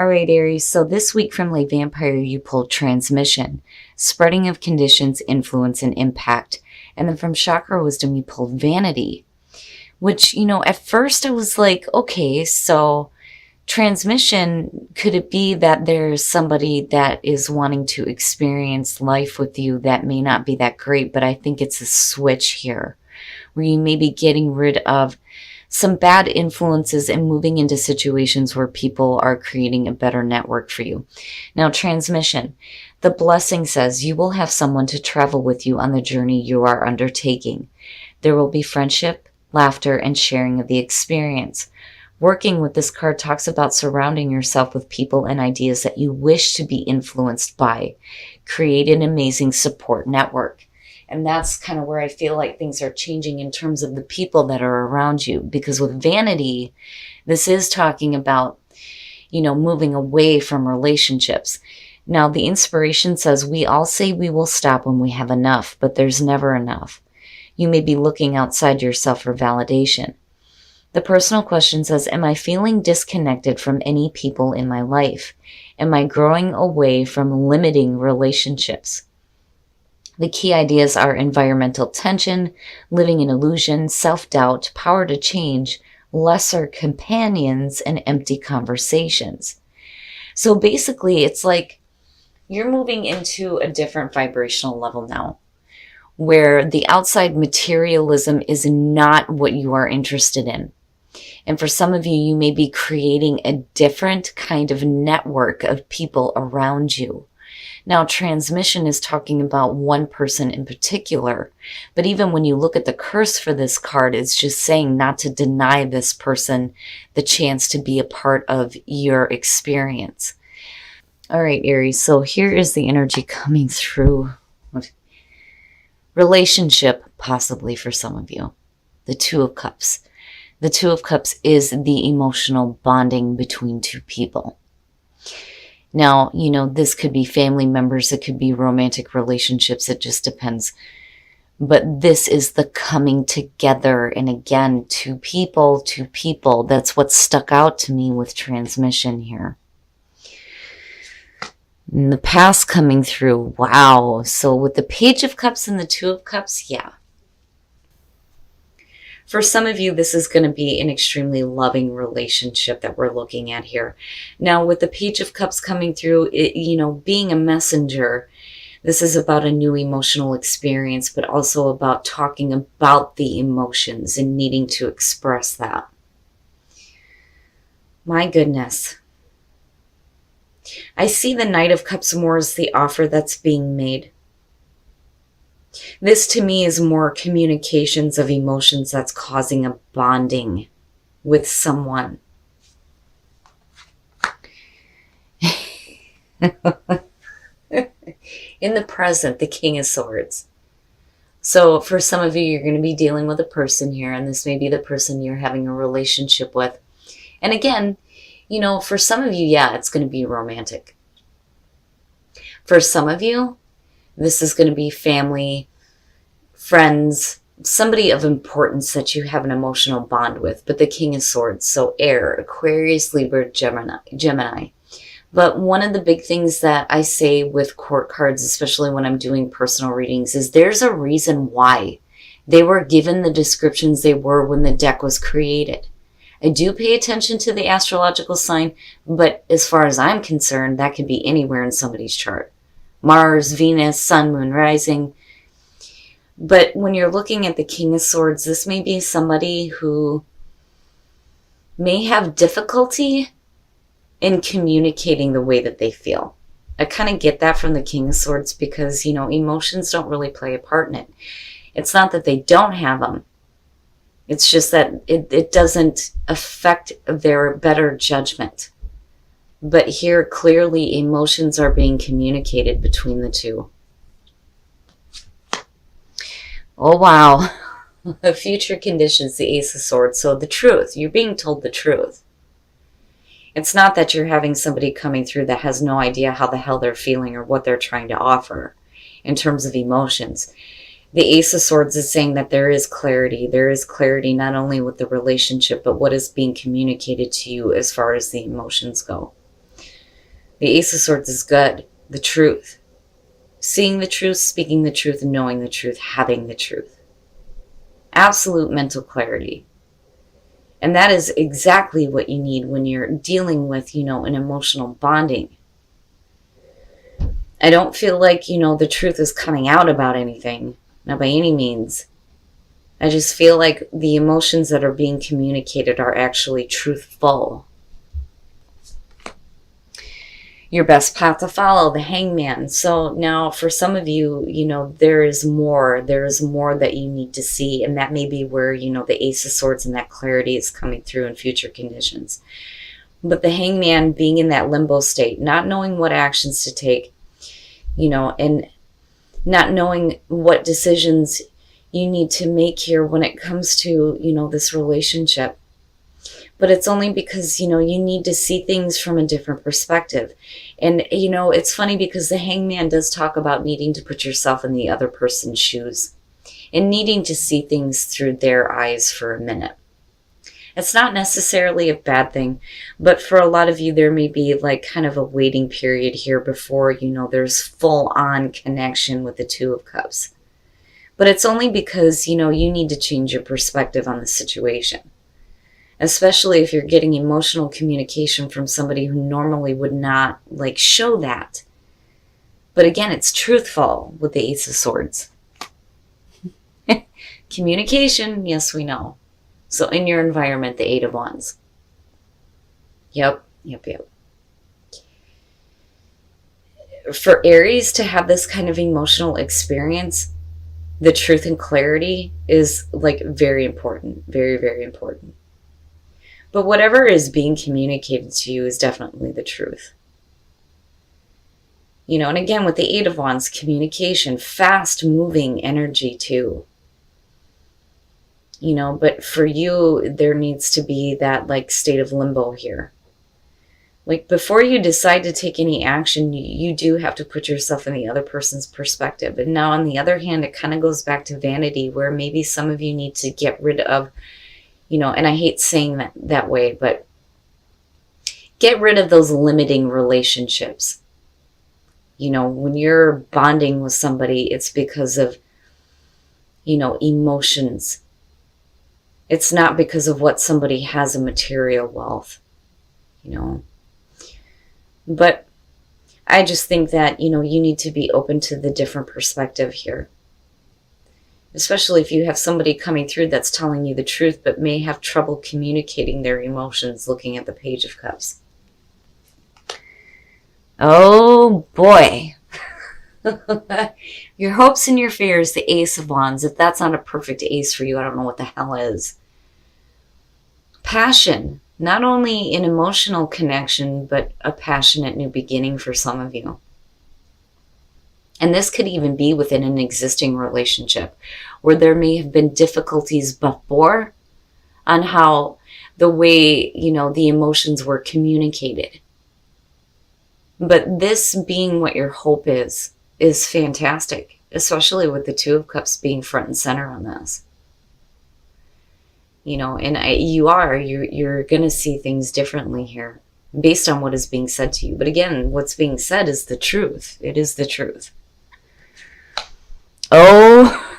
All right, Aries. So this week from Lay Vampire, you pulled transmission, spreading of conditions, influence, and impact. And then from Chakra Wisdom, you pulled vanity, which, at first I was like, okay, so transmission, could it be that there's somebody that is wanting to experience life with you that may not be that great? But I think it's a switch here where you may be getting rid of some bad influences and moving into situations where people are creating a better network for you. Now, transmission. The blessing says you will have someone to travel with you on the journey you are undertaking. There will be friendship, laughter, and sharing of the experience. Working with this card talks about surrounding yourself with people and ideas that you wish to be influenced by. Create an amazing support network. And that's kind of where I feel like things are changing in terms of the people that are around you. Because with vanity, this is talking about, moving away from relationships. Now, the inspiration says, we all say we will stop when we have enough, but there's never enough. You may be looking outside yourself for validation. The personal question says, am I feeling disconnected from any people in my life? Am I growing away from limiting relationships? The key ideas are environmental tension, living in illusion, self-doubt, power to change, lesser companions, and empty conversations. So basically, it's like you're moving into a different vibrational level now, where the outside materialism is not what you are interested in. And for some of you, you may be creating a different kind of network of people around you. Now, transmission is talking about one person in particular, but even when you look at the curse for this card, it's just saying not to deny this person the chance to be a part of your experience. All right, Aries, so here is the energy coming through. Relationship, possibly for some of you. The Two of Cups. The Two of Cups is the emotional bonding between two people. Now, this could be family members, it could be romantic relationships, it just depends. But this is the coming together, and again, two people, that's what stuck out to me with transmission here. And the past coming through, wow. So with the Page of Cups and the Two of Cups, yeah. For some of you, this is going to be an extremely loving relationship that we're looking at here. Now, with the Page of Cups coming through, being a messenger, this is about a new emotional experience, but also about talking about the emotions and needing to express that. My goodness. I see the Knight of Cups more as the offer that's being made. This to me is more communications of emotions that's causing a bonding with someone. In the present, the King of Swords. So for some of you, you're going to be dealing with a person here, and this may be the person you're having a relationship with. And again, for some of you, yeah, it's going to be romantic. For some of you, this is going to be family, friends, somebody of importance that you have an emotional bond with. But the King of Swords, so air, Aquarius, Libra, Gemini. But one of the big things that I say with court cards, especially when I'm doing personal readings, is there's a reason why they were given the descriptions they were when the deck was created. I do pay attention to the astrological sign, but as far as I'm concerned, that could be anywhere in somebody's chart. Mars, Venus, Sun, Moon, Rising. But when you're looking at the King of Swords, this may be somebody who may have difficulty in communicating the way that they feel. I kind of get that from the King of Swords because, emotions don't really play a part in it. It's not that they don't have them. It's just that it doesn't affect their better judgment. But here, clearly, emotions are being communicated between the two. Oh, wow. Future conditions, the Ace of Swords. So the truth. You're being told the truth. It's not that you're having somebody coming through that has no idea how the hell they're feeling or what they're trying to offer in terms of emotions. The Ace of Swords is saying that there is clarity. There is clarity not only with the relationship, but what is being communicated to you as far as the emotions go. The Ace of Swords is good. The truth. Seeing the truth, speaking the truth, knowing the truth, having the truth. Absolute mental clarity. And that is exactly what you need when you're dealing with, an emotional bonding. I don't feel like, the truth is coming out about anything. Not by any means. I just feel like the emotions that are being communicated are actually truthful. Your best path to follow, the Hangman. So now for some of you, there is more. There is more that you need to see. And that may be where, the Ace of Swords and that clarity is coming through in future conditions. But the Hangman being in that limbo state, not knowing what actions to take, and not knowing what decisions you need to make here when it comes to, this relationship. But it's only because, you need to see things from a different perspective. And, it's funny because the Hangman does talk about needing to put yourself in the other person's shoes and needing to see things through their eyes for a minute. It's not necessarily a bad thing, but for a lot of you, there may be like kind of a waiting period here before, there's full on connection with the Two of Cups. But it's only because, you need to change your perspective on the situation. Especially if you're getting emotional communication from somebody who normally would not show that. But again, it's truthful with the Ace of Swords. Communication, yes, we know. So in your environment, the Eight of Wands. Yep. For Aries to have this kind of emotional experience, the truth and clarity is very important. Very, very important. But whatever is being communicated to you is definitely the truth. And again, with the Eight of Wands, communication, fast moving energy too. But for you, there needs to be that state of limbo here. Before you decide to take any action, you do have to put yourself in the other person's perspective. And now on the other hand, it kind of goes back to vanity, where maybe some of you need to get rid of, and I hate saying that way, but get rid of those limiting relationships. When you're bonding with somebody, it's because of, emotions. It's not because of what somebody has in material wealth, But I just think that, you need to be open to the different perspective here. Especially if you have somebody coming through that's telling you the truth, but may have trouble communicating their emotions, looking at the Page of Cups. Oh boy. Your hopes and your fears, the Ace of Wands. If that's not a perfect ace for you, I don't know what the hell is. Passion. Not only an emotional connection, but a passionate new beginning for some of you. And this could even be within an existing relationship where there may have been difficulties before on how the way, the emotions were communicated. But this being what your hope is fantastic, especially with the Two of Cups being front and center on this. And you're going to see things differently here based on what is being said to you. But again, what's being said is the truth. It is the truth. Oh,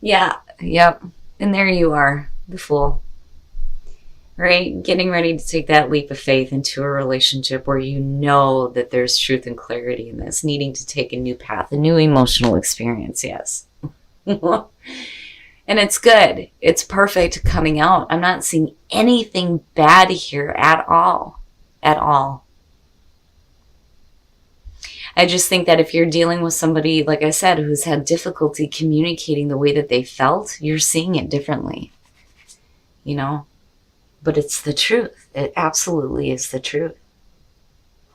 yeah, yep. And there you are, the Fool. Right? Getting ready to take that leap of faith into a relationship where you know that there's truth and clarity in this, needing to take a new path, a new emotional experience, yes. And it's good. It's perfect coming out. I'm not seeing anything bad here at all. At all. I just think that if you're dealing with somebody, like I said, who's had difficulty communicating the way that they felt, you're seeing it differently. But it's the truth. It absolutely is the truth.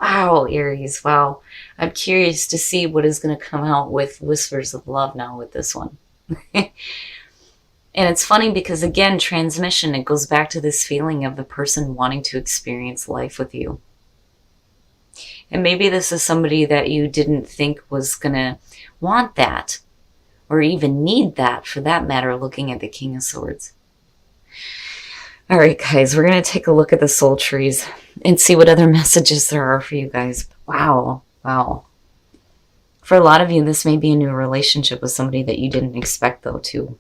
Wow, Aries, wow. I'm curious to see what is going to come out with Whispers of Love now with this one. And it's funny because, again, transmission, it goes back to this feeling of the person wanting to experience life with you. And maybe this is somebody that you didn't think was going to want that or even need that, for that matter, looking at the King of Swords. All right, guys, we're going to take a look at the soul trees and see what other messages there are for you guys. Wow. Wow. For a lot of you, this may be a new relationship with somebody that you didn't expect, though, too.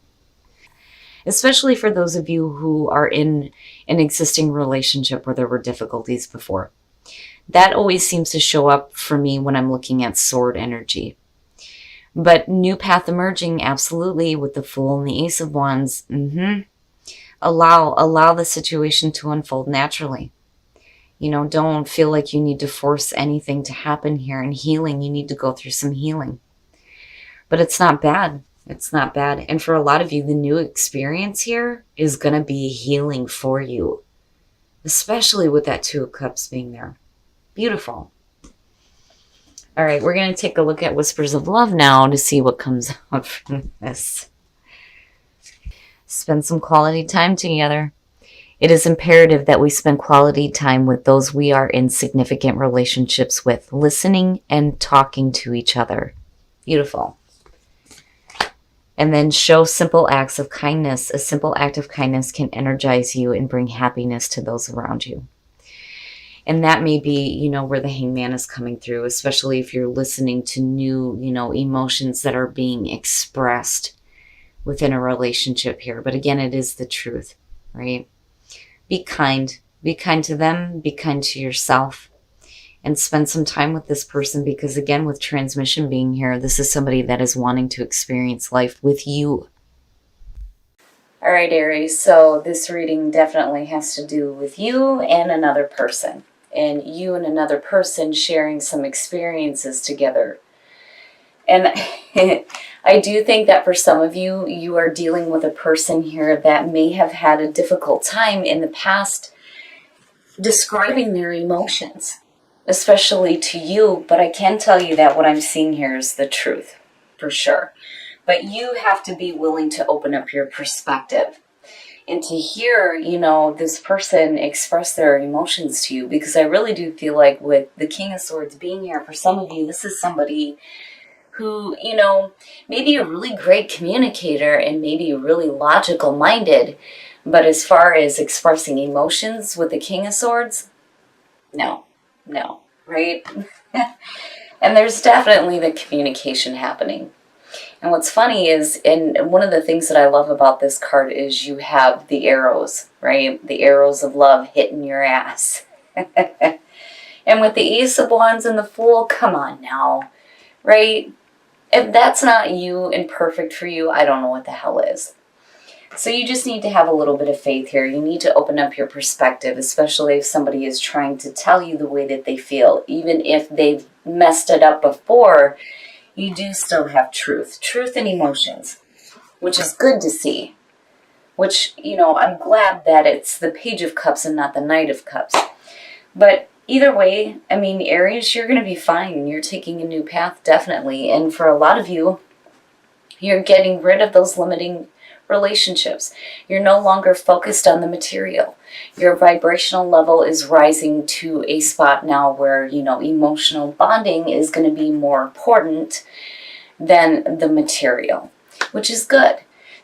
Especially for those of you who are in an existing relationship where there were difficulties before. That always seems to show up for me when I'm looking at sword energy. But new path emerging, absolutely, with the Fool and the Ace of Wands. Allow the situation to unfold naturally. You know, don't feel like you need to force anything to happen here. In healing, you need to go through some healing. But it's not bad. It's not bad. And for a lot of you, the new experience here is going to be healing for you. Especially with that Two of Cups being there. Beautiful. All right, we're going to take a look at Whispers of Love now to see what comes out from this. Spend some quality time together. It is imperative that we spend quality time with those we are in significant relationships with, listening and talking to each other. Beautiful. And then show simple acts of kindness. A simple act of kindness can energize you and bring happiness to those around you. And that may be, you know, where the Hangman is coming through, especially if you're listening to new, you know, emotions that are being expressed within a relationship here. But again, it is the truth, right? Be kind. Be kind to them. Be kind to yourself. And spend some time with this person because, again, with transmission being here, this is somebody that is wanting to experience life with you. All right, Aries. So this reading definitely has to do with you and another person. And you and another person sharing some experiences together. And I do think that for some of you, you are dealing with a person here that may have had a difficult time in the past describing their emotions, especially to you. But I can tell you that what I'm seeing here is the truth, for sure. But you have to be willing to open up your perspective and to hear, you know, this person express their emotions to you. Because I really do feel like with the King of Swords being here, for some of you, this is somebody who, you know, maybe a really great communicator and maybe really logical minded. But as far as expressing emotions with the King of Swords, no, right? And there's definitely the communication happening. And what's funny is, and one of the things that I love about this card is you have the arrows, right? The arrows of love hitting your ass. And with the Ace of Wands and the Fool, come on now, right? If that's not you and perfect for you, I don't know what the hell is. So you just need to have a little bit of faith here. You need to open up your perspective, especially if somebody is trying to tell you the way that they feel. Even if they've messed it up before, you do still have truth and emotions, which is good to see. Which, you know, I'm glad that it's the Page of Cups and not the Knight of Cups. But either way, I mean, Aries, you're going to be fine. You're taking a new path, definitely. And for a lot of you, you're getting rid of those limiting relationships. You're no longer focused on the material. Your vibrational level is rising to a spot now where, you know, emotional bonding is going to be more important than the material, which is good.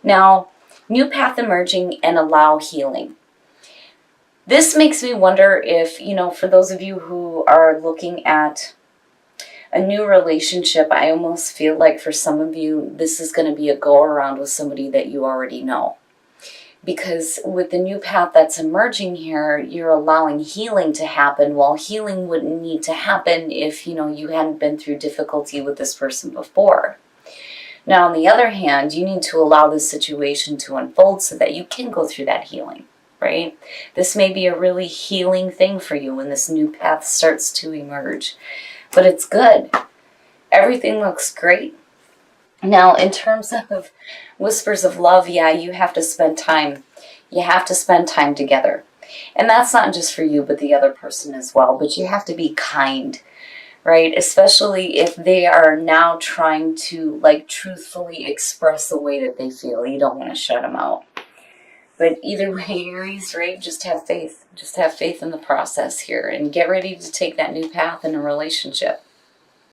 Now, new path emerging and allow healing. This makes me wonder if, you know, for those of you who are looking at a new relationship, I almost feel like for some of you, this is going to be a go-around with somebody that you already know. Because with the new path that's emerging here, you're allowing healing to happen, while healing wouldn't need to happen if, you know, you hadn't been through difficulty with this person before. Now, on the other hand, you need to allow this situation to unfold so that you can go through that healing, right? This may be a really healing thing for you when this new path starts to emerge. But it's good. Everything looks great. Now, in terms of Whispers of Love, yeah, you have to spend time. You have to spend time together. And that's not just for you, but the other person as well. But you have to be kind, right? Especially if they are now trying to, like, truthfully express the way that they feel. You don't want to shut them out. But either way, Aries, right, just have faith. Just have faith in the process here and get ready to take that new path in a relationship.